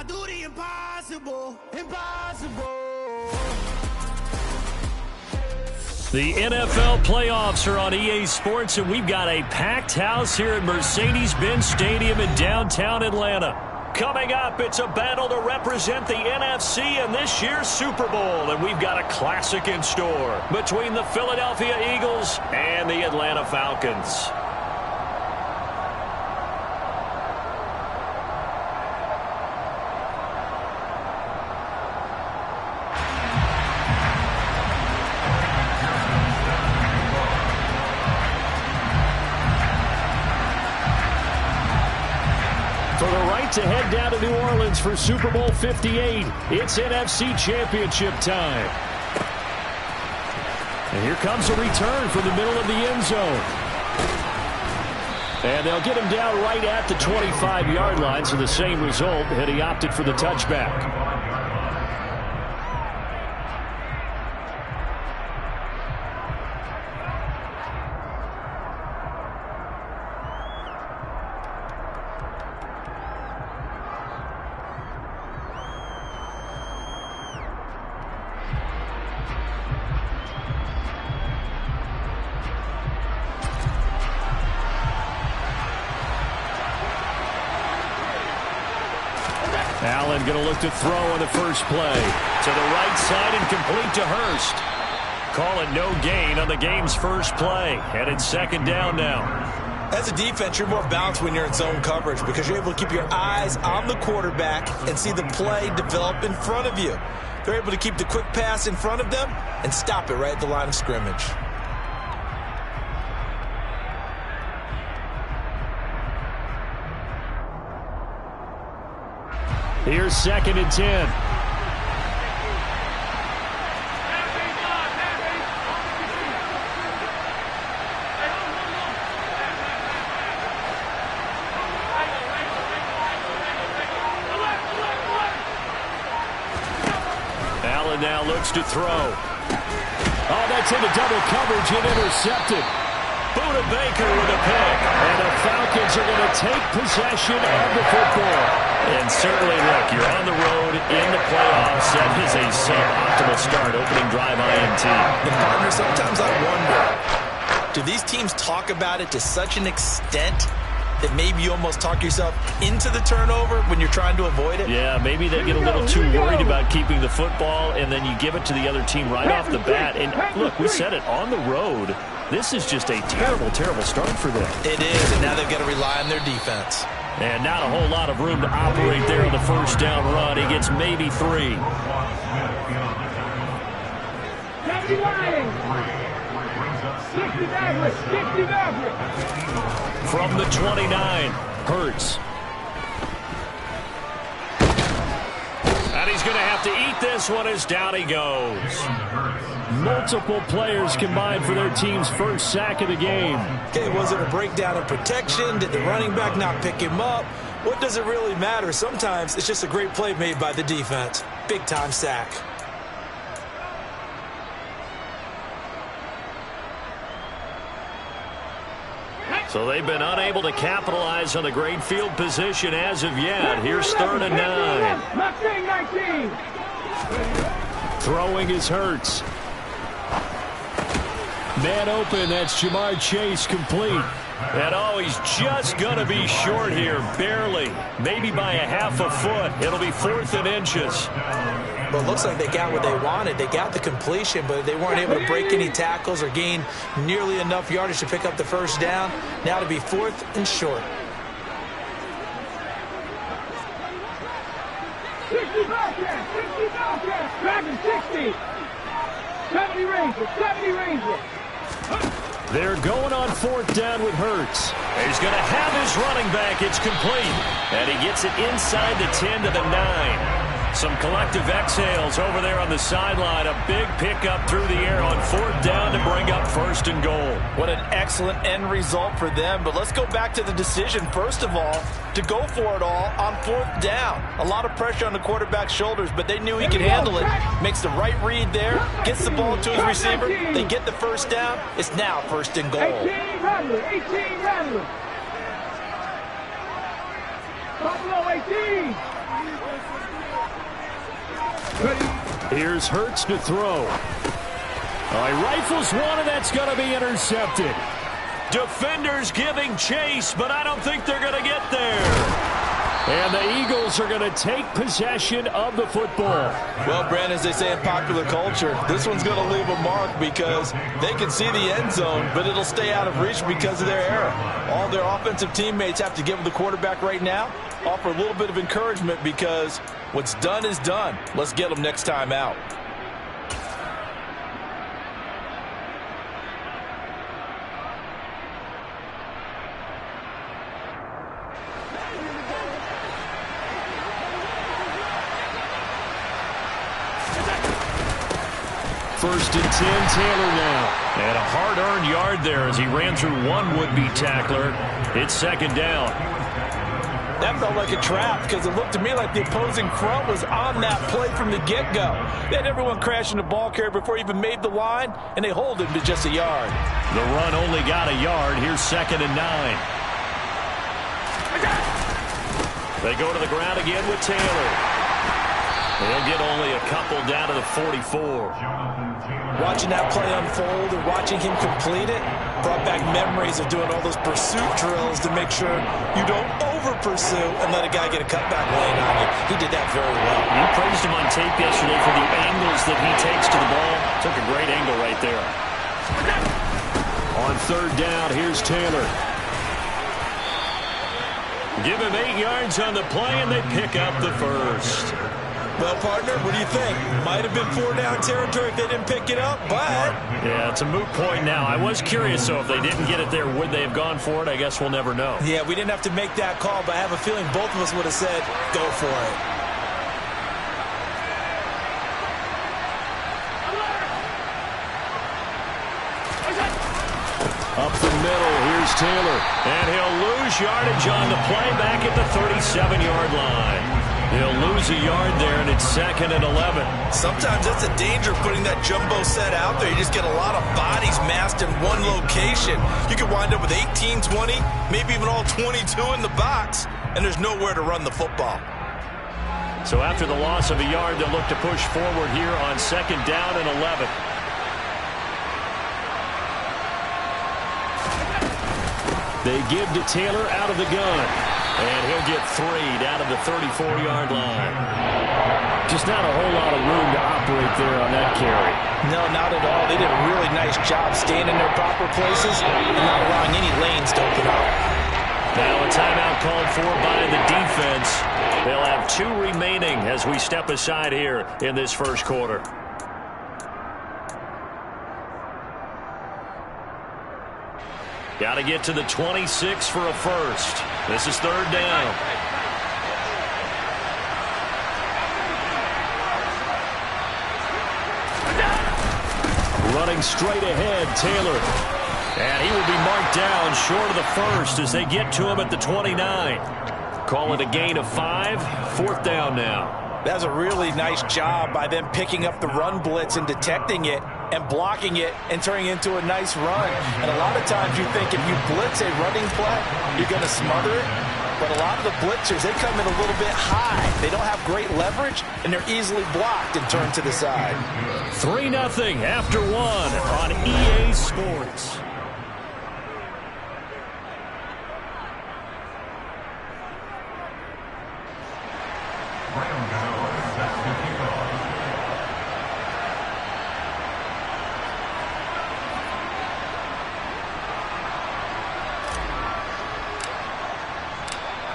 do the impossible, impossible. The NFL playoffs are on EA Sports, and we've got a packed house here at Mercedes-Benz Stadium in downtown Atlanta. Coming up, it's a battle to represent the NFC in this year's Super Bowl, and we've got a classic in store between the Philadelphia Eagles and the Atlanta Falcons. To head down to New Orleans for Super Bowl 58. It's NFC Championship time. And here comes a return from the middle of the end zone. And they'll get him down right at the 25-yard line, so the same result, and he opted for the touchback. Allen going to look to throw on the first play. To the right side and complete to Hurst. Call it no gain on the game's first play. And it's second down now. As a defense, you're more balanced when you're in zone coverage because you're able to keep your eyes on the quarterback and see the play develop in front of you. They're able to keep the quick pass in front of them and stop it right at the line of scrimmage. Here's second and 10. Allen now looks to throw. Oh, that's into double coverage and intercepted. Buda Baker with a pick. And the Falcons are going to take possession of the football. And certainly, look, you're on the road in the playoffs. That is a suboptimal start, opening drive INT. The partner, sometimes I wonder, do these teams talk about it to such an extent that maybe you almost talk yourself into the turnover when you're trying to avoid it? Yeah, maybe they get a little too worried about keeping the football, and then you give it to the other team right off the bat. And look, we said it, on the road, this is just a terrible, terrible start for them. It is, and now they've got to rely on their defense. And not a whole lot of room to operate there on the first down run. He gets maybe 3. From the 29, Hurts. And he's going to have to eat this one as down he goes. Multiple players combined for their team's first sack of the game. Okay, was it a breakdown in protection? Did the running back not pick him up? What does it really matter? Sometimes it's just a great play made by the defense. Big-time sack. So they've been unable to capitalize on the great field position as of yet. Here's 3rd and 9. Throwing is Hurts. Man open, that's Jamar Chase, complete. And oh, he's just going to be short here, barely. Maybe by a half a foot. It'll be 4th and inches. Well, it looks like they got what they wanted. They got the completion, but they weren't able to break any tackles or gain nearly enough yardage to pick up the first down. Now to be 4th and short. 60 Bobcats, 60. 70 Rangers, 70 Rangers. They're going on 4th down with Hurts. He's going to have his running back. It's complete. And he gets it inside the 10 to the 9. Some collective exhales over there on the sideline. A big pickup through the air on 4th down to bring up 1st and goal. What an excellent end result for them. But let's go back to the decision, first of all, to go for it all on 4th down. A lot of pressure on the quarterback's shoulders, but they knew he could handle it. Makes the right read there, gets the ball to his receiver. They get the first down. It's now 1st and goal. 18 Rattler. Buffalo 18. Ready. Here's Hurts to throw. He rifles one, and that's going to be intercepted. Defenders giving chase, but I don't think they're going to get there. And the Eagles are going to take possession of the football. Well, Brandon, as they say in popular culture, this one's going to leave a mark because they can see the end zone, but it'll stay out of reach because of their error. All their offensive teammates have to give the quarterback right now, offer a little bit of encouragement because what's done is done. Let's get them next time out. First and 10, Taylor now. And a hard-earned yard there as he ran through one would-be tackler. It's second down. That felt like a trap because it looked to me like the opposing front was on that play from the get-go. They had everyone crashing the ball carrier before he even made the line, and they hold him to just a yard. The run only got a yard. Here's second and 9. They go to the ground again with Taylor. They'll get only a couple down to the 44. Watching that play unfold and watching him complete it brought back memories of doing all those pursuit drills to make sure you don't over-pursue and let a guy get a cutback lane on you. He did that very well. You praised him on tape yesterday for the angles that he takes to the ball. Took a great angle right there. On third down, here's Taylor. Give him 8 yards on the play, and they pick up the first. Well, partner, what do you think? Might have been 4-down territory if they didn't pick it up, but... Yeah, it's a moot point now. I was curious, so if they didn't get it there, would they have gone for it? I guess we'll never know. Yeah, we didn't have to make that call, but I have a feeling both of us would have said, go for it. Up the middle, here's Taylor. And he'll lose yardage on the play back at the 37-yard line. He'll lose a yard there, and it's second and 11. Sometimes that's the danger of putting that jumbo set out there. You just get a lot of bodies massed in one location. You could wind up with 18, 20, maybe even all 22 in the box, and there's nowhere to run the football. So after the loss of a yard, they'll look to push forward here on second down and 11. They give to Taylor out of the gun. And he'll get 3 down to the 34-yard line. Just not a whole lot of room to operate there on that carry. No, not at all. They did a really nice job staying in their proper places and not allowing any lanes to open up. Now a timeout called for by the defense. They'll have 2 remaining as we step aside here in this first quarter. Got to get to the 26 for a first. This is third down. Running straight ahead, Taylor. And he will be marked down short of the first as they get to him at the 29. Call it a gain of 5. Fourth down now. That's a really nice job by them picking up the run blitz and detecting it and blocking it and turning it into a nice run. And a lot of times you think if you blitz a running play, you're going to smother it. But a lot of the blitzers, they come in a little bit high. They don't have great leverage, and they're easily blocked and turned to the side. 3-0 after 1 on EA Sports.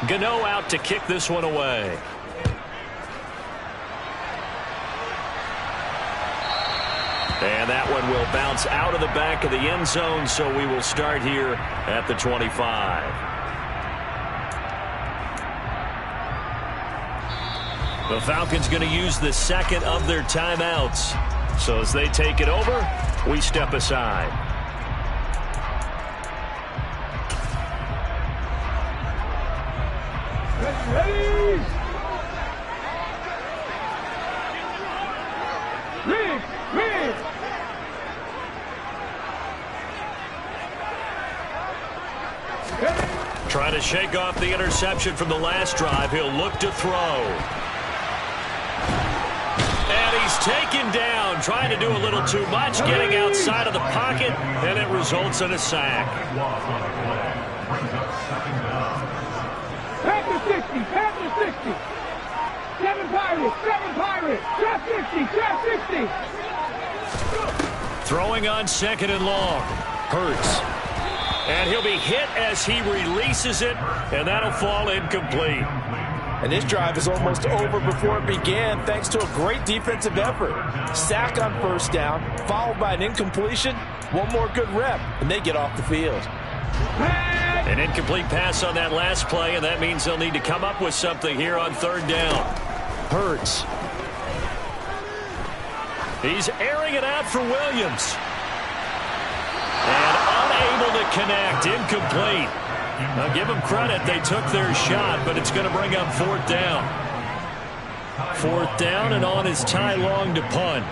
Gano out to kick this one away. And that one will bounce out of the back of the end zone, so we will start here at the 25. The Falcons going to use the second of their timeouts. So as they take it over, we step aside. Ready! Ready! Trying to shake off the interception from the last drive. He'll look to throw. And he's taken down, trying to do a little too much, getting outside of the pocket, and it results in a sack. Panther 60, Panther 60. 7 Pirates, trap 60, trap 60. Throwing on 2nd and long. Hurts. And he'll be hit as he releases it, and that'll fall incomplete. And this drive is almost over before it began thanks to a great defensive effort. Sack on 1st down, followed by an incompletion. One more good rep, and they get off the field. An incomplete pass on that last play, and that means they'll need to come up with something here on 3rd down. Hurts. He's airing it out for Williams. And unable to connect, incomplete. Now give them credit, they took their shot, but it's going to bring up 4th down. 4th down, and on is Ty Long to punt.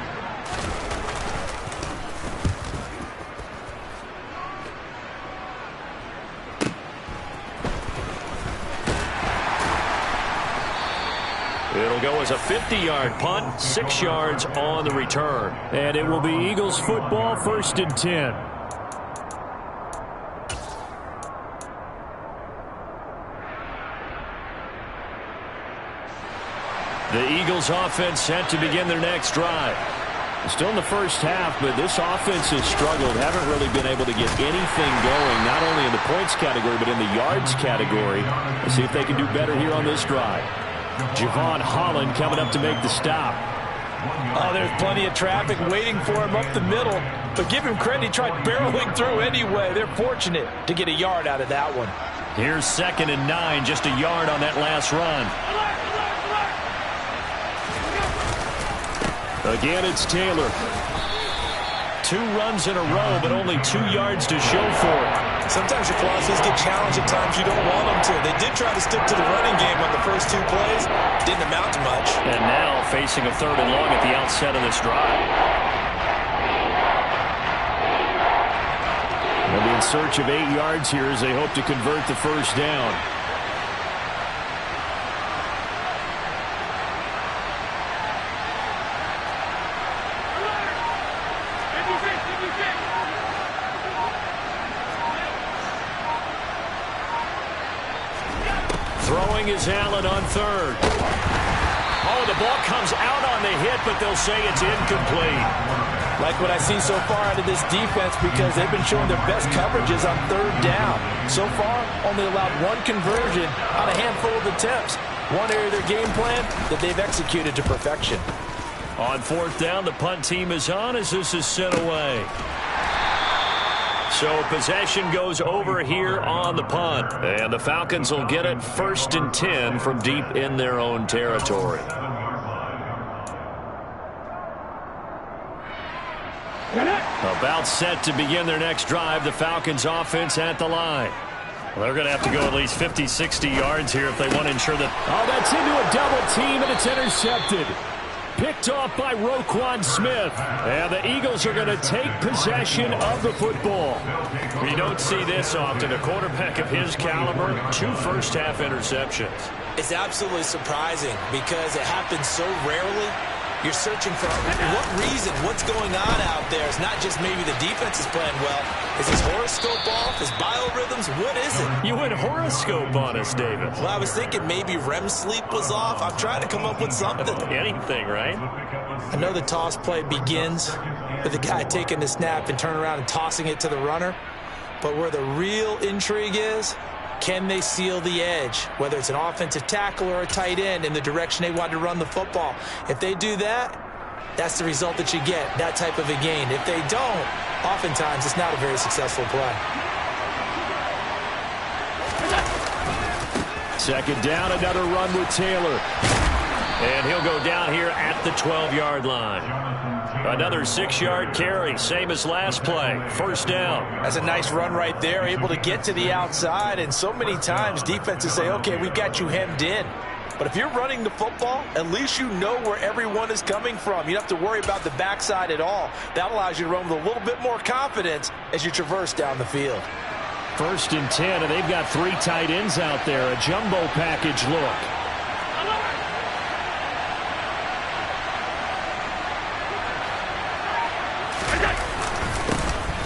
It'll go as a 50-yard punt, 6 yards on the return. And it will be Eagles football, 1st and 10. The Eagles offense set to begin their next drive. Still in the first half, but this offense has struggled. Haven't really been able to get anything going, not only in the points category, but in the yards category. Let's see if they can do better here on this drive. Javon Holland coming up to make the stop. Oh, there's plenty of traffic waiting for him up the middle. But give him credit, he tried barreling through anyway. They're fortunate to get a yard out of that one. Here's 2nd and 9, just a yard on that last run. Again, it's Taylor. 2 runs in a row, but only 2 yards to show for it. Sometimes your philosophies get challenged at times you don't want them to. They did try to stick to the running game on the first 2 plays. Didn't amount to much. And now facing a 3rd and long at the outset of this drive. They'll be in search of 8 yards here as they hope to convert the 1st down. Throwing is Allen on 3rd. Oh, the ball comes out on the hit, but they'll say it's incomplete. Like what I see so far out of this defense because they've been showing their best coverages on 3rd down. So far, only allowed 1 conversion on a handful of attempts. One area of their game plan that they've executed to perfection. On 4th down, the punt team is on as this is sent away. So possession goes over here on the punt. And the Falcons will get it 1st and 10 from deep in their own territory. About set to begin their next drive, the Falcons offense at the line. Well, they're going to have to go at least 50, 60 yards here if they want to ensure that... Oh, that's into a double team, and it's intercepted. Picked off by Roquan Smith. And the Eagles are going to take possession of the football. We don't see this often. A quarterback of his caliber, 2 first-half interceptions. It's absolutely surprising because it happens so rarely. You're searching for what reason, what's going on out there. It's not just maybe the defense is playing well. Is his horoscope off? His biorhythms? What is it? You went horoscope on us, David. Well, I was thinking maybe REM sleep was off. I'm trying to come up with something. Anything, right? I know the toss play begins with the guy taking the snap and turning around and tossing it to the runner. But where the real intrigue is, can they seal the edge, whether it's an offensive tackle or a tight end in the direction they want to run the football? If they do that, that's the result that you get, that type of a gain. If they don't, oftentimes it's not a very successful play. 2nd down, another run with Taylor. And he'll go down here at the 12-yard line. Another 6-yard carry, same as last play. 1st down. That's a nice run right there, able to get to the outside. And so many times defenses say, okay, we got you hemmed in. But if you're running the football, at least you know where everyone is coming from. You don't have to worry about the backside at all. That allows you to run with a little bit more confidence as you traverse down the field. 1st and 10, and they've got 3 tight ends out there. A jumbo package look.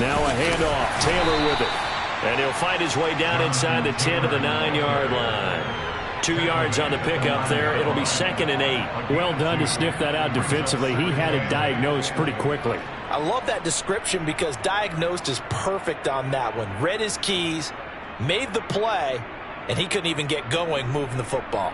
Now a handoff. Taylor with it. And he'll fight his way down inside the 10 to the 9-yard line. 2 yards on the pickup there. It'll be 2nd and 8. Well done to sniff that out defensively. He had it diagnosed pretty quickly. I love that description because diagnosed is perfect on that one. Read his keys, made the play, and he couldn't even get going moving the football.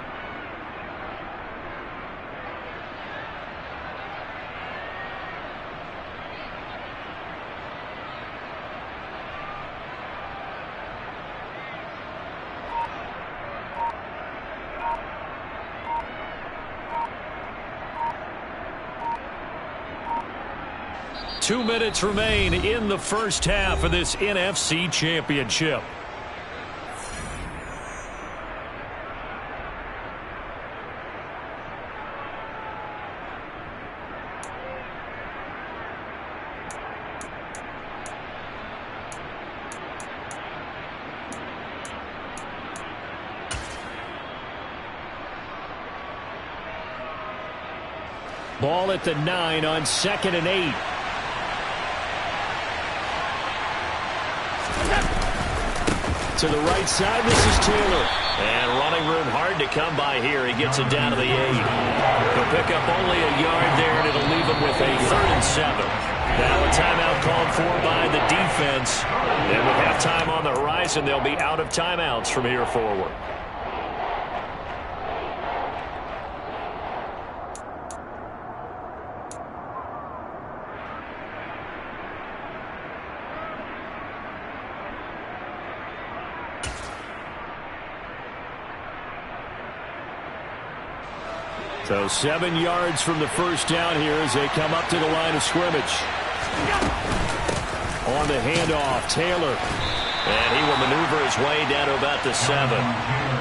Two minutes remain in the first half of this NFC Championship. Ball at the 9 on 2nd and 8. To the right side, this is Taylor. And running room hard to come by here. He gets it down to the 8. He'll pick up only a yard there, and it'll leave him with a 3rd and 7. Now a timeout called for by the defense. And with halftime on the horizon, they'll be out of timeouts from here forward. So 7 yards from the first down here as they come up to the line of scrimmage. On the handoff, Taylor. And he will maneuver his way down to about the 7.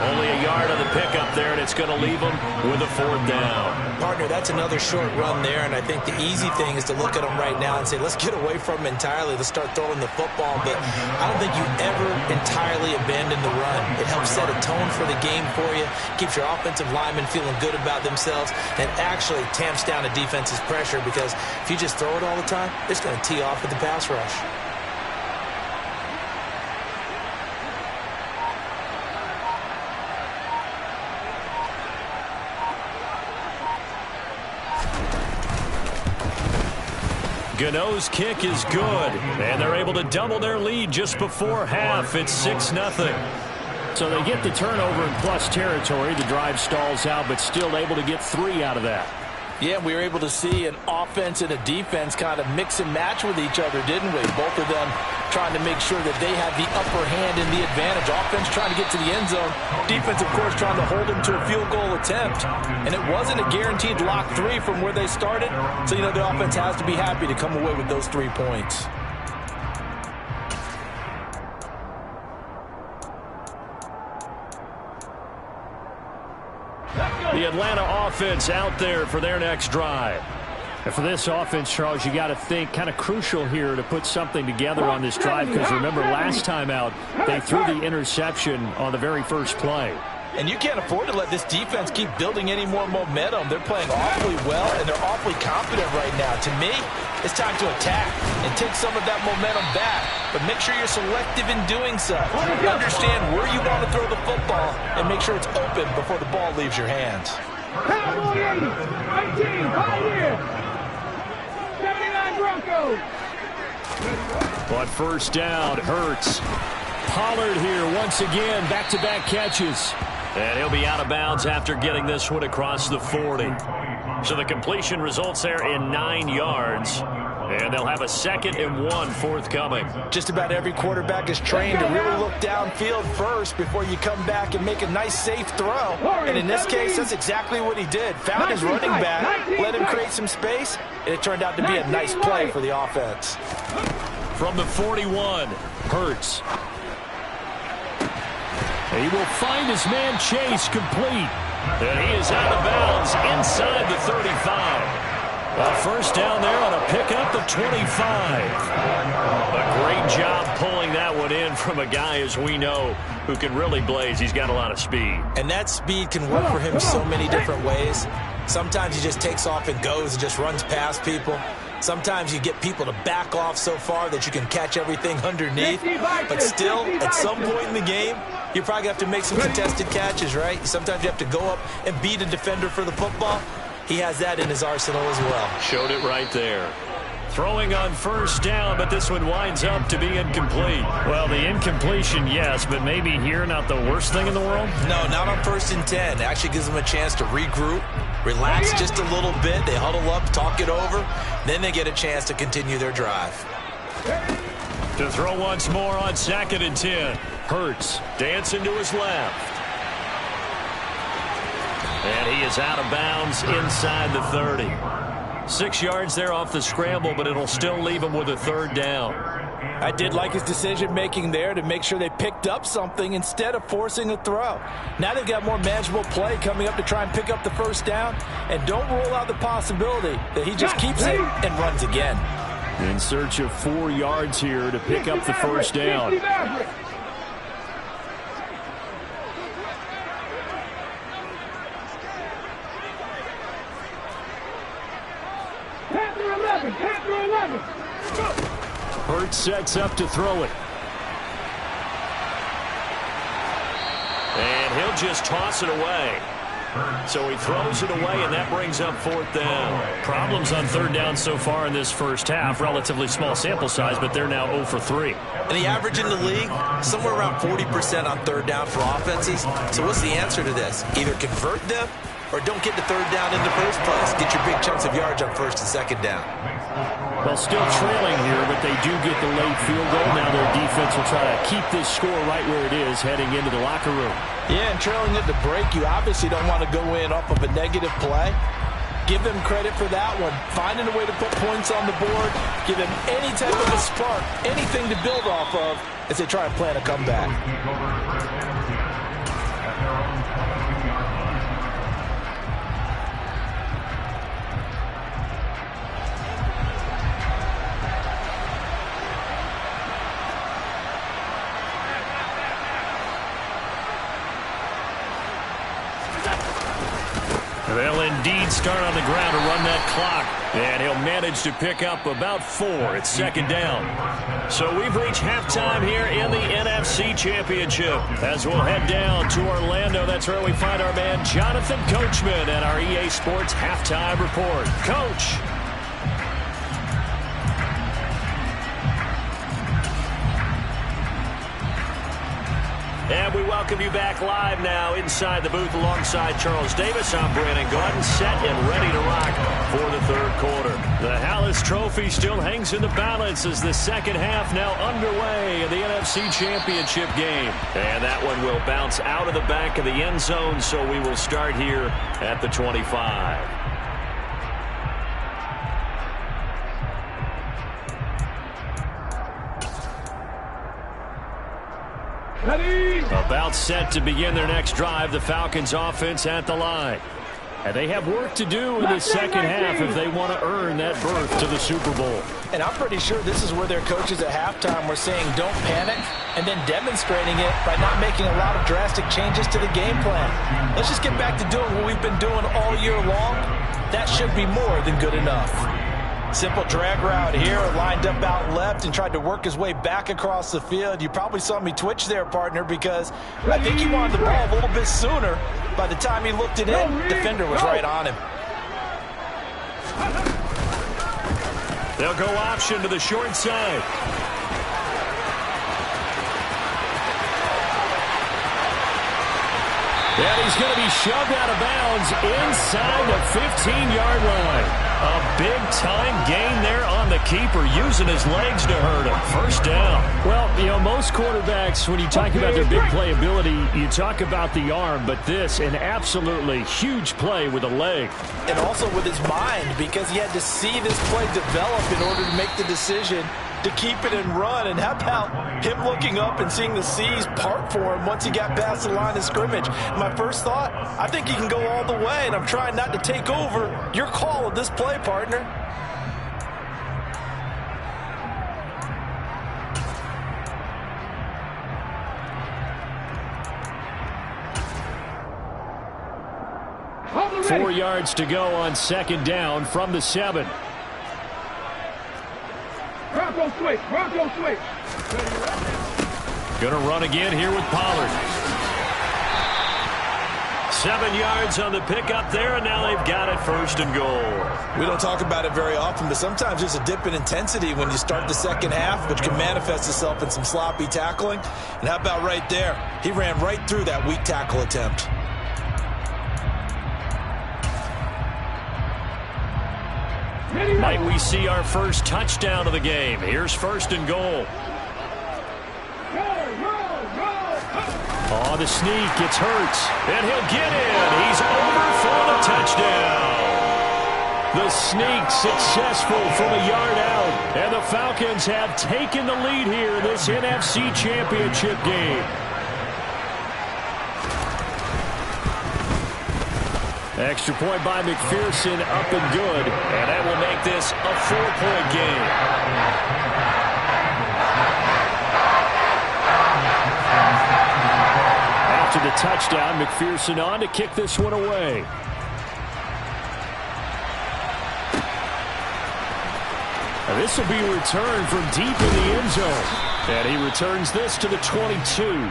Only a yard on the pickup there, and it's going to leave him with a 4th down. Partner, that's another short run there, and I think the easy thing is to look at him right now and say, let's get away from him entirely. Let's start throwing the football. But I don't think you ever entirely abandon the run. It helps set a tone for the game for you, keeps your offensive linemen feeling good about themselves, and actually tamps down a defense's pressure because if you just throw it all the time, it's going to tee off with the pass rush. Gano's kick is good, and they're able to double their lead just before half. It's 6-0. So they get the turnover in plus territory. The drive stalls out, but still able to get 3 out of that. Yeah, we were able to see an offense and a defense kind of mix and match with each other, didn't we? Both of them trying to make sure that they have the upper hand and the advantage. Offense trying to get to the end zone. Defense, of course, trying to hold them to a field goal attempt. And it wasn't a guaranteed lock 3 from where they started. So, you know, the offense has to be happy to come away with those 3 points. The Atlanta offense out there for their next drive. And for this offense, Charles, you got to think kind of crucial here to put something together on this drive because remember last time out they threw the interception on the very first play. And you can't afford to let this defense keep building any more momentum. They're playing awfully well, and they're awfully confident right now. To me, it's time to attack and take some of that momentum back. But make sure you're selective in doing so. Understand where you want to throw the football and make sure it's open before the ball leaves your hands. Cowboy 80, 19, Pioneer, 79 Broncos. But first down, Hurts. Pollard here once again, back-to-back catches. And he'll be out of bounds after getting this one across the 40. So the completion results there in 9 yards. And they'll have a 2nd and 1 forthcoming. Just about every quarterback is trained to really look downfield first before you come back and make a nice, safe throw. And in this case, that's exactly what he did. Found his running back, let him create some space, and it turned out to be a nice play for the offense. From the 41, Hurts. He will find his man Chase complete. And he is out of bounds inside the 35. Well, first down there on a pickup of 25. A great job pulling that one in from a guy, as we know, who can really blaze. He's got a lot of speed. And that speed can work for him so many different ways. Sometimes he just takes off and goes and just runs past people. Sometimes you get people to back off so far that you can catch everything underneath. But still, at some point in the game, you're probably going to have to make some contested catches, right? Sometimes you have to go up and beat a defender for the football. He has that in his arsenal as well. Showed it right there. Throwing on first down, but this one winds up to be incomplete. Well, the incompletion, yes, but maybe here not the worst thing in the world? No, not on 1st and 10. It actually gives them a chance to regroup, relax just a little bit. They huddle up, talk it over. Then they get a chance to continue their drive. To throw once more on 2nd and 10. Hurts dancing to his left. And he is out of bounds inside the 30. 6 yards there off the scramble, but it'll still leave him with a 3rd down. I did like his decision-making there to make sure they picked up something instead of forcing a throw. Now they've got more manageable play coming up to try and pick up the 1st down, and don't rule out the possibility that he just keeps it and runs again. In search of 4 yards here to pick up the 1st down. Hurts sets up to throw it. And he'll just toss it away. So he throws it away, and that brings up 4th down. Problems on 3rd down so far in this first half. Relatively small sample size, but they're now 0 for 3. And the average in the league, somewhere around 40% on 3rd down for offenses. So what's the answer to this? Either convert them or don't get to 3rd down in the first place. Get your big chunks of yards on 1st and 2nd down. Well, still trailing here, but they do get the late field goal. Now their defense will try to keep this score right where it is heading into the locker room. Yeah, and trailing at the break, you obviously don't want to go in off of a negative play. Give them credit for that one. Finding a way to put points on the board. Give them any type of a spark, anything to build off of as they try and plan a comeback. They'll indeed start on the ground to run that clock. And he'll manage to pick up about 4. It's 2nd down. So we've reached halftime here in the NFC Championship. As we'll head down to Orlando, that's where we find our man Jonathan Coachman and our EA Sports Halftime Report. Coach. And we welcome you back live now inside the booth alongside Charles Davis. I'm Brandon Gordon, set and ready to rock for the 3rd quarter. The Hallis Trophy still hangs in the balance as the 2nd half now underway in the NFC Championship game. And that one will bounce out of the back of the end zone, so we will start here at the 25. About set to begin their next drive, the Falcons offense at the line. And they have work to do in the 2nd half if they want to earn that berth to the Super Bowl. And I'm pretty sure this is where their coaches at halftime were saying don't panic, and then demonstrating it by not making a lot of drastic changes to the game plan. Let's just get back to doing what we've been doing all year long. That should be more than good enough. Simple drag route here, lined up out left and tried to work his way back across the field. You probably saw me twitch there, partner, because I think he wanted the ball a little bit sooner. By the time he looked it in, defender was right on him. They'll go option to the short side. And he's going to be shoved out of bounds inside the 15-yard line. A big-time gain there on the keeper, using his legs to hurt him. First down. Well, you know, most quarterbacks, when you talk about their big playability, you talk about the arm, but this, an absolutely huge play with a leg. And also with his mind, because he had to see this play develop in order to make the decision to keep it and run. And how about him looking up and seeing the seas part for him once he got past the line of scrimmage? My first thought, I think he can go all the way, and I'm trying not to take over your call of this play, partner. Hold the ready. 4 yards to go on second down from the 7. Bronco switch. Bronco switch. Going to run again here with Pollard. 7 yards on the pickup there, and now they've got it 1st and goal. We don't talk about it very often, but sometimes there's a dip in intensity when you start the second half, which can manifest itself in some sloppy tackling. And how about right there? He ran right through that weak tackle attempt. Might we see our first touchdown of the game? Here's 1st and goal. Oh, the sneak, it's Hurts, and he'll get in. He's over for the touchdown. The sneak successful from a yard out, and the Falcons have taken the lead here in this NFC Championship game. Extra point by McPherson, up and good, and that will make this a 4-point game. After the touchdown, McPherson on to kick this one away. And this will be a return from deep in the end zone. And he returns this to the 22.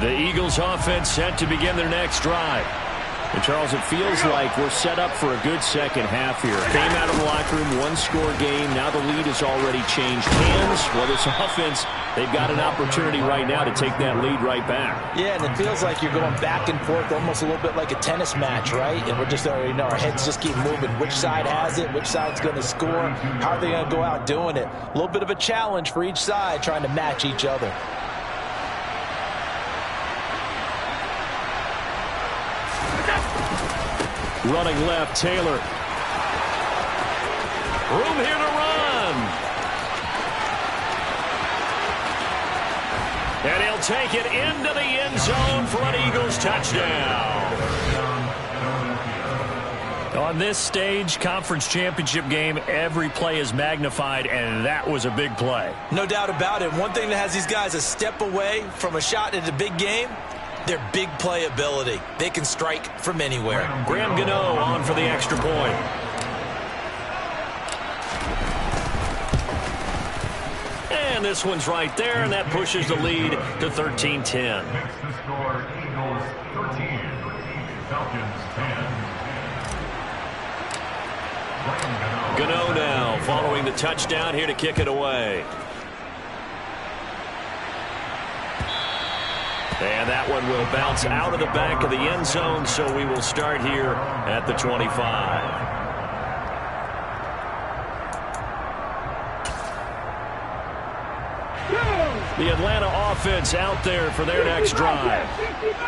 The Eagles offense set to begin their next drive. And Charles, it feels like we're set up for a good second half here. Came out of the locker room, 1-score game. Now the lead has already changed hands. Well, this offense, they've got an opportunity right now to take that lead right back. Yeah, and it feels like you're going back and forth almost a little bit like a tennis match, right? And we're just already know our heads just keep moving. Which side has it? Which side's going to score? How are they going to go out doing it? A little bit of a challenge for each side trying to match each other. Running left, Taylor. Room here to run. And he'll take it into the end zone for an Eagles touchdown. On this stage, conference championship game, every play is magnified, and that was a big play. No doubt about it. One thing that has these guys a step away from a shot at a big game, their big play ability. They can strike from anywhere. Graham Gano on for the extra point. And this one's right there, and that pushes the lead to 13-10. Gano now following the touchdown here to kick it away. And that one will bounce out of the back of the end zone, so we will start here at the 25. The Atlanta offense out there for their next drive.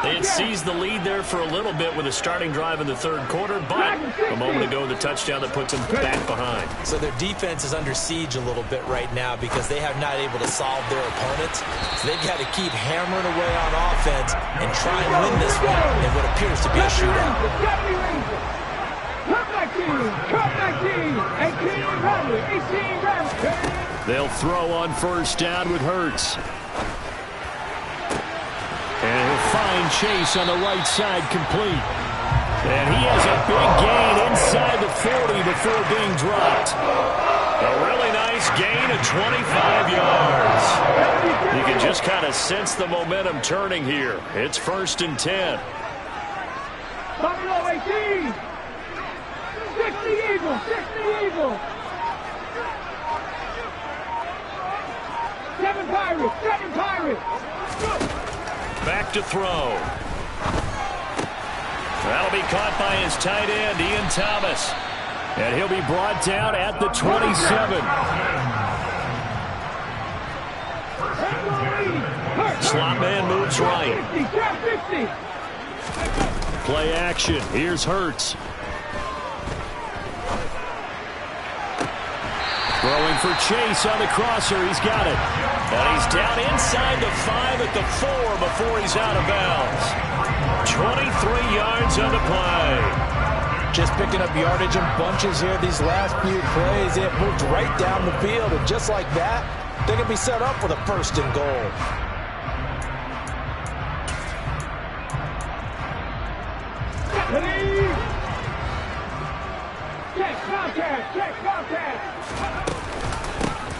They had seized the lead there for a little bit with a starting drive in the 3rd quarter, but a moment ago the touchdown that puts them back behind. So their defense is under siege a little bit right now because they have not able to solve their opponents. So they've got to keep hammering away on offense and try and win this one in what appears to be a shootout. They'll throw on 1st down with Hurts. And he'll find Chase on the right side complete. And he has a big gain inside the 40 before being dropped. A really nice gain of 25 yards. You can just kind of sense the momentum turning here. It's 1st and 10. Buffalo 18. 60 Eagles. 60 Eagles. 7 Pirates. 7 Pirates. Back to throw. That'll be caught by his tight end, Ian Thomas. And he'll be brought down at the 27. Slot man moves right. Play action. Here's Hurts. Throwing for Chase on the crosser. He's got it. And he's down inside the 5 at the 4 before he's out of bounds. 23 yards on the play. Just picking up yardage in bunches here these last few plays. They have moved right down the field, and just like that, they can be set up for the 1st and goal.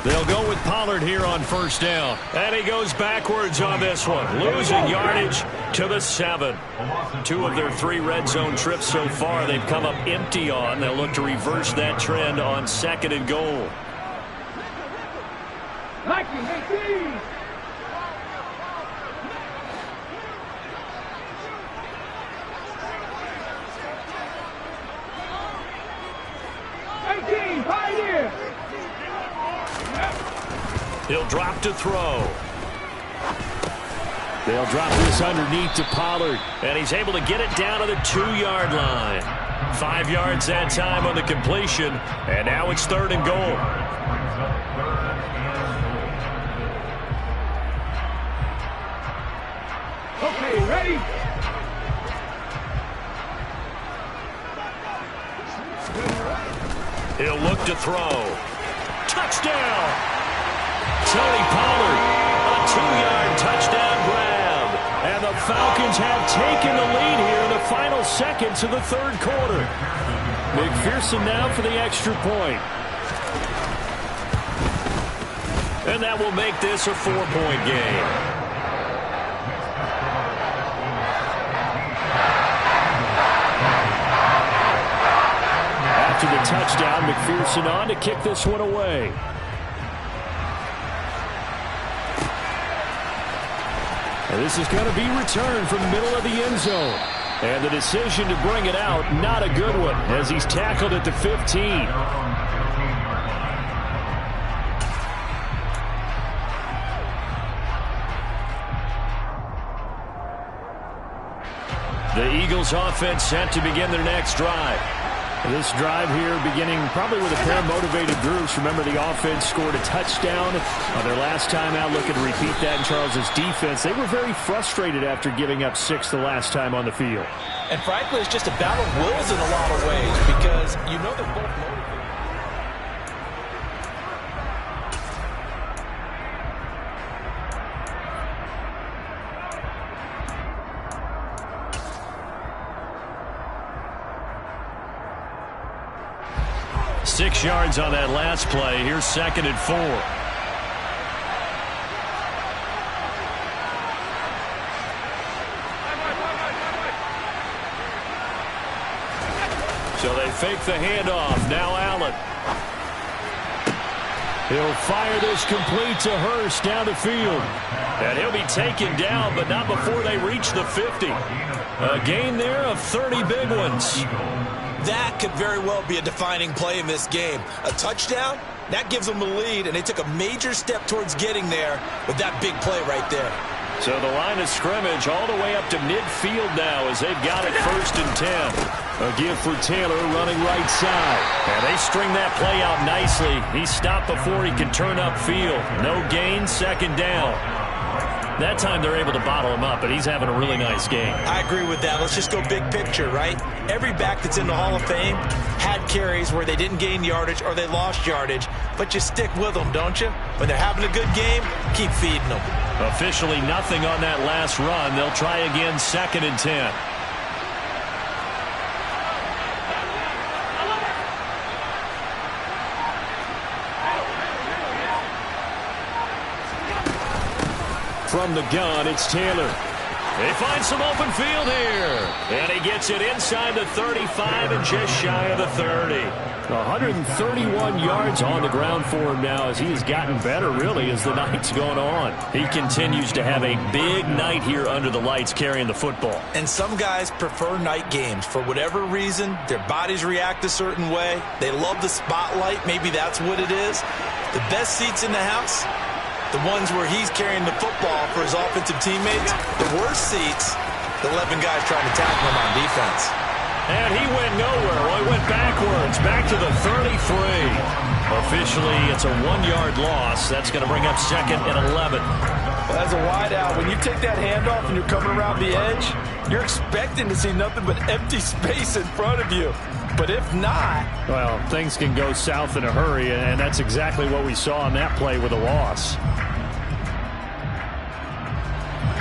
They'll go with Pollard here on 1st down. And he goes backwards on this one. Losing yardage to the 7. 2 of their 3 red zone trips so far they've come up empty on. They'll look to reverse that trend on 2nd and goal. He'll drop to throw. They'll drop this underneath to Pollard, and he's able to get it down to the 2-yard line. 5 yards that time on the completion, and now it's 3rd and goal. Okay, ready? He'll look to throw. Touchdown! Tony Pollard, a 2-yard touchdown grab. And the Falcons have taken the lead here in the final seconds of the 3rd quarter. McPherson now for the extra point. And that will make this a 4-point game. After the touchdown, McPherson on to kick this one away. And this is going to be returned from the middle of the end zone. And the decision to bring it out, not a good one, as he's tackled at the 15. The Eagles offense set to begin their next drive. This drive here beginning probably with a pair of motivated groups. Remember, the offense scored a touchdown on their last time out. Looking to repeat that in Charles's defense. They were very frustrated after giving up 6 the last time on the field. And frankly, it's just a battle of wills in a lot of ways, because you know they're both motivated. 6 yards on that last play. Here's 2nd and 4. So they fake the handoff. Now Allen. He'll fire this complete to Hurst down the field. And he'll be taken down, but not before they reach the 50. A gain there of 30 big ones. That could very well be a defining play in this game. A touchdown, that gives them the lead, and they took a major step towards getting there with that big play right there. So the line of scrimmage all the way up to midfield now as they've got it 1st and 10. A give for Taylor running right side. And they string that play out nicely. He stopped before he could turn upfield. No gain, 2nd down. That time they're able to bottle him up, but he's having a really nice game. I agree with that. Let's just go big picture, right? Every back that's in the Hall of Fame had carries where they didn't gain yardage or they lost yardage, but you stick with them, don't you? When they're having a good game, keep feeding them. Officially nothing on that last run. They'll try again 2nd and 10. From the gun, it's Taylor. They find some open field here. And he gets it inside the 35 and just shy of the 30. 131 yards on the ground for him now as he has gotten better, really, as the night's gone on. He continues to have a big night here under the lights carrying the football. And some guys prefer night games. For whatever reason, their bodies react a certain way. They love the spotlight. Maybe that's what it is. The best seats in the house, the ones where he's carrying the football for his offensive teammates. The worst seats, the 11 guys trying to tackle him on defense. And he went nowhere. Well, he went backwards, back to the 33. Officially, it's a 1-yard loss. That's going to bring up second and 11. Well, as a wideout, when you take that handoff and you're coming around the edge, you're expecting to see nothing but empty space in front of you. But if not... Well, things can go south in a hurry, and that's exactly what we saw on that play with a loss.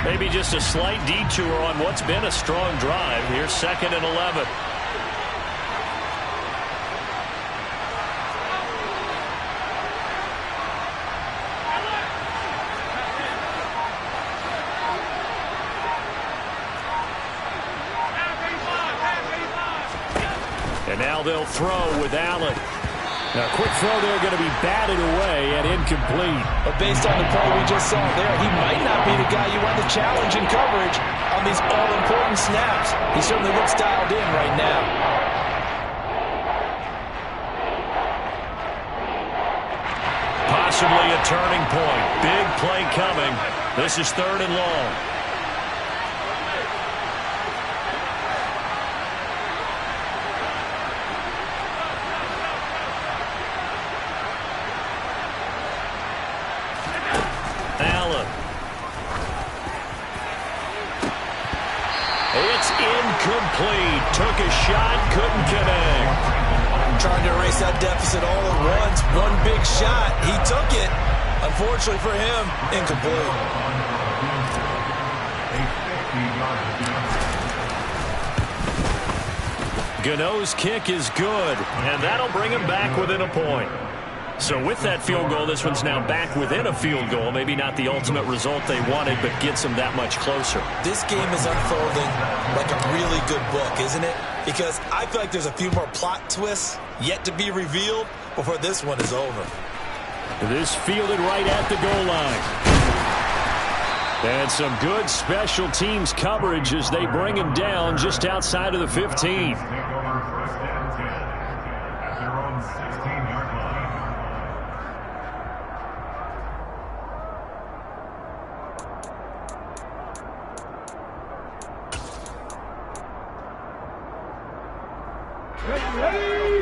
Maybe just a slight detour on what's been a strong drive. Here's second and 11. And now they'll throw with Allen. Now, quick throw there going to be batted away and incomplete. But based on the play we just saw there, he might not be the guy you want to challenge in coverage on these all-important snaps. He certainly looks dialed in right now. Possibly a turning point. Big play coming. This is third and long. It's incomplete. Took a shot, couldn't connect. Trying to erase that deficit all at once. One big shot. He took it. Unfortunately for him, incomplete. Gano's kick is good, and that'll bring him back within a point. So with that field goal, this one's now back within a field goal. Maybe not the ultimate result they wanted, but gets them that much closer. This game is unfolding like a really good book, isn't it? Because I feel like there's a few more plot twists yet to be revealed before this one is over. This fielded right at the goal line. And some good special teams coverage as they bring him down just outside of the 15.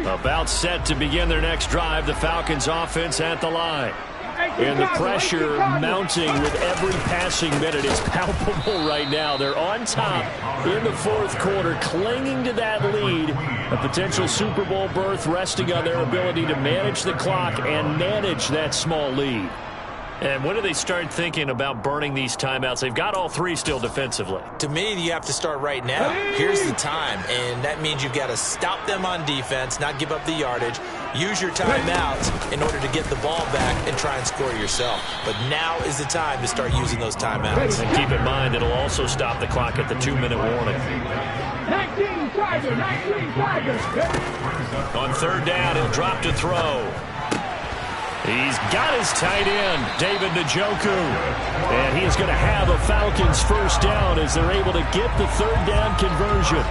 About set to begin their next drive, the Falcons offense at the line. And the pressure mounting with every passing minute is palpable right now. They're on top in the fourth quarter, clinging to that lead. A potential Super Bowl berth resting on their ability to manage the clock and manage that small lead. And when do they start thinking about burning these timeouts? They've got all three still defensively. To me, you have to start right now. Here's the time, and that means you've got to stop them on defense, not give up the yardage, use your timeouts in order to get the ball back and try and score yourself. But now is the time to start using those timeouts. And keep in mind, it'll also stop the clock at the 2-minute warning. 19 Tigers, 19 Tigers. On third down, he'll drop to throw. He's got his tight end, David Njoku. And he is going to have a Falcons first down as they're able to get the third down conversion.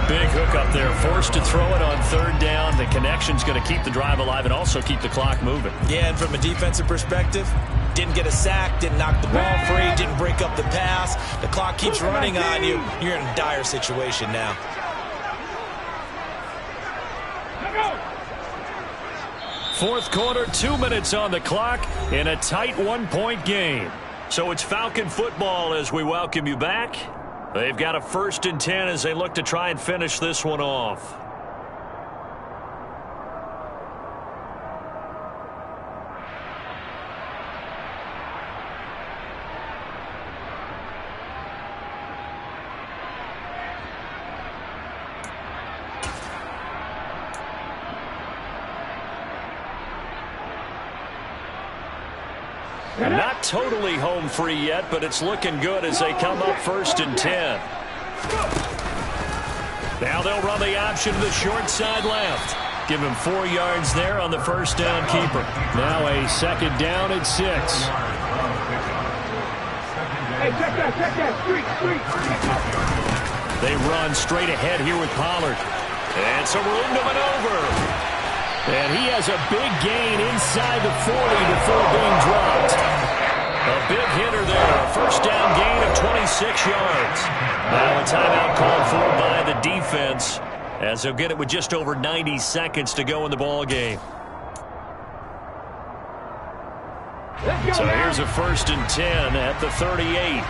Big hook up there, forced to throw it on third down. The connection's going to keep the drive alive and also keep the clock moving. Yeah, and from a defensive perspective, didn't get a sack, didn't knock the ball free, didn't break up the pass. The clock keeps running on you. You're in a dire situation now. Fourth quarter, 2 minutes on the clock in a tight 1-point game. So it's Falcon football as we welcome you back. They've got a 1st and 10 as they look to try and finish this one off. Not totally home free yet, but it's looking good as they come up 1st and 10. Now they'll run the option to the short side left. Give him 4 yards there on the first down keeper. Now a 2nd down at 6. Hey, check that, street. They run straight ahead here with Pollard. And some room to maneuver. And he has a big gain inside the 40 before being dropped. A big hitter there. A first down gain of 26 yards. Now a timeout called for by the defense, as they'll get it with just over 90 seconds to go in the ball game. So here's a 1st and 10 at the 38.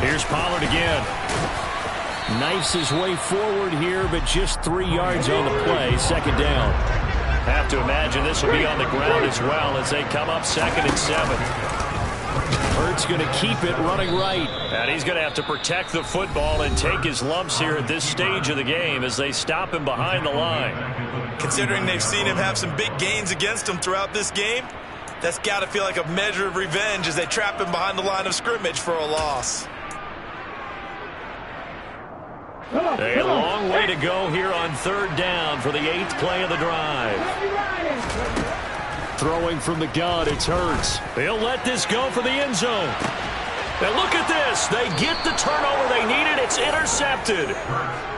Here's Pollard again. Knifes his way forward here, but just 3 yards on the play. 2nd down. Have to imagine this will be on the ground as well as they come up 2nd and 7. Hurts going to keep it running right. And he's going to have to protect the football and take his lumps here at this stage of the game as they stop him behind the line. Considering they've seen him have some big gains against him throughout this game, that's got to feel like a measure of revenge as they trap him behind the line of scrimmage for a loss. A long way to go here on 3rd down for the 8th play of the drive. Throwing from the gun, it's Hurts. He'll let this go for the end zone. And look at this. They get the turnover they needed. It's intercepted.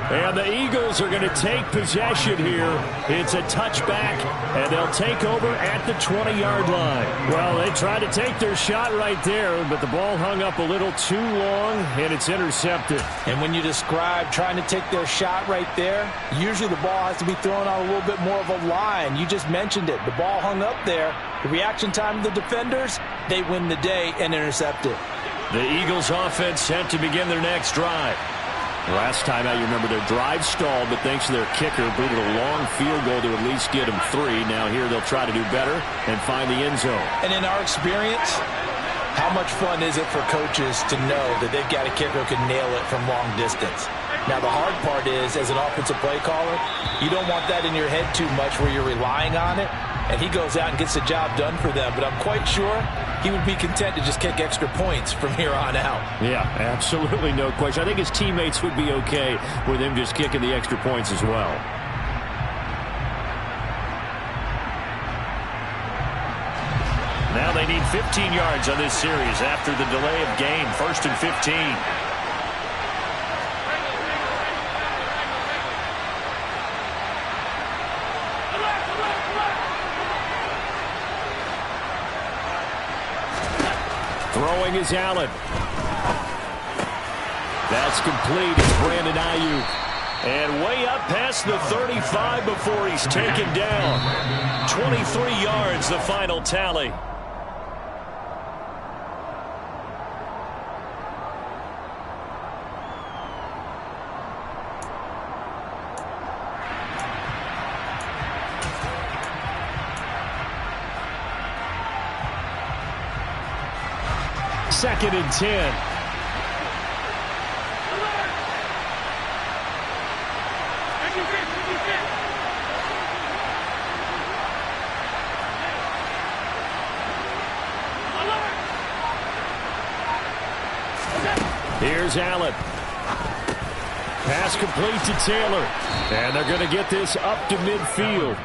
And the Eagles are going to take possession here. It's a touchback, and they'll take over at the 20-yard line. Well, they tried to take their shot right there, but the ball hung up a little too long, and it's intercepted. And when you describe trying to take their shot right there, usually the ball has to be thrown on a little bit more of a line. You just mentioned it. The ball hung up there. The reaction time of the defenders, they win the day and intercept it. The Eagles offense set to begin their next drive. Last time out, you remember their drive stalled, but thanks to their kicker, booted a long field goal to at least get them 3. Now here they'll try to do better and find the end zone. And in our experience, how much fun is it for coaches to know that they've got a kicker who can nail it from long distance? Now the hard part is, as an offensive play caller, you don't want that in your head too much where you're relying on it. And he goes out and gets the job done for them. But I'm quite sure he would be content to just kick extra points from here on out. Yeah, absolutely no question. I think his teammates would be okay with him just kicking the extra points as well. Now they need 15 yards on this series after the delay of game. 1st and 15. Throwing is Allen. That's complete. It's Brandon Ayuk. And way up past the 35 before he's taken down. 23 yards, the final tally. Second and 10. Here's Allen. Pass complete to Taylor. And they're going to get this up to midfield.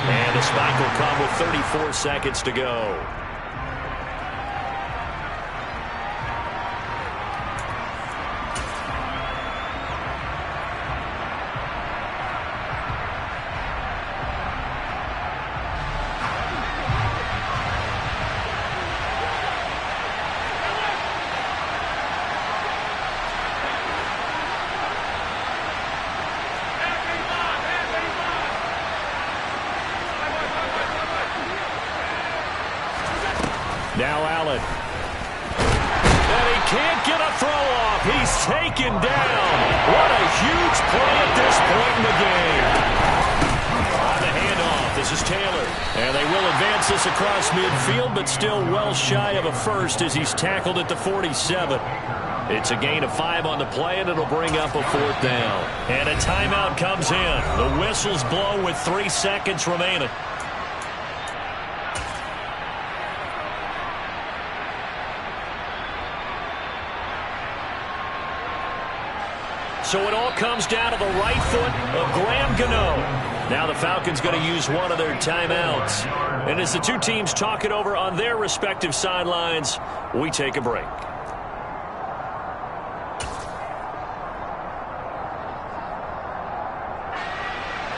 And the spike will come with 34 seconds to go. Now Allen. And he can't get a throw off. He's taken down. What a huge play at this point in the game. On the handoff, this is Taylor. And they will advance this across midfield, but still well shy of a first as he's tackled at the 47. It's a gain of 5 on the play, and it'll bring up a 4th down. And a timeout comes in. The whistles blow with 3 seconds remaining. So it all comes down to the right foot of Graham Gano. Now the Falcons going to use one of their timeouts. And as the two teams talk it over on their respective sidelines, we take a break.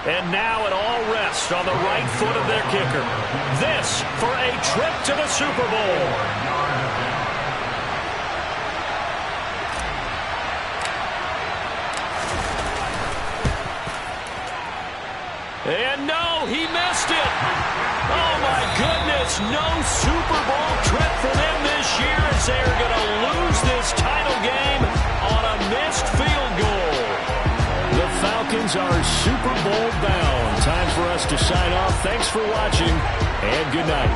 And now it all rests on the right foot of their kicker. This for a trip to the Super Bowl. And no, he missed it. Oh, my goodness. No Super Bowl trip for them this year as they're going to lose this title game on a missed field goal. The Falcons are Super Bowl bound. Time for us to sign off. Thanks for watching, and good night.